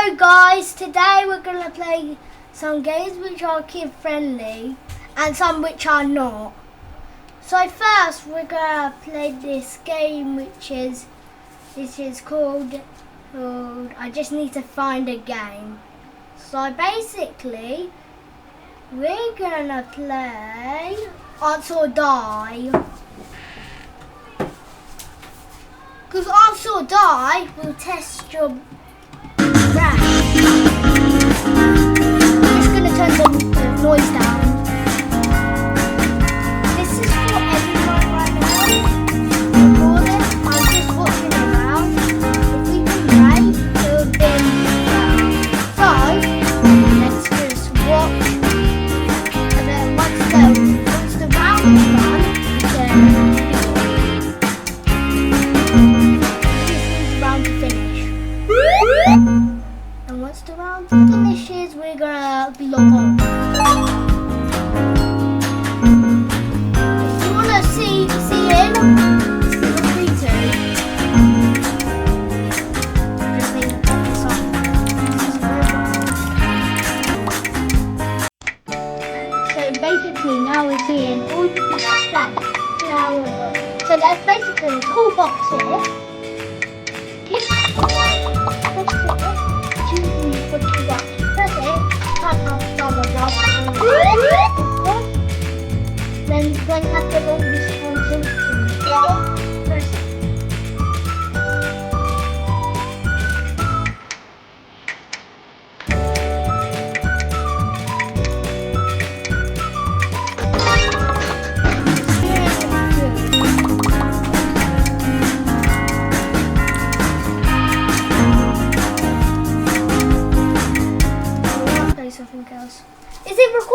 Hello guys, today we're going to play some games which are kid friendly and some which are not. So first we're going to play this game which is called I just need to find a game. So basically we're going to play Answer or Die. Because Answer or Die will test your brain. I'm just going to turn the noise down. This is for everyone right now. For this, I'm just watching around. If we can rate, it will be so, let's just watch. And then once the round is done, then and once the round finishes, we're gonna log on. If you wanna see in, feel free to. Just leave this on. So basically now we're seeing all the stuff. So that's basically a cool box here. Then going to have to roll this one. Something else. Is it recording?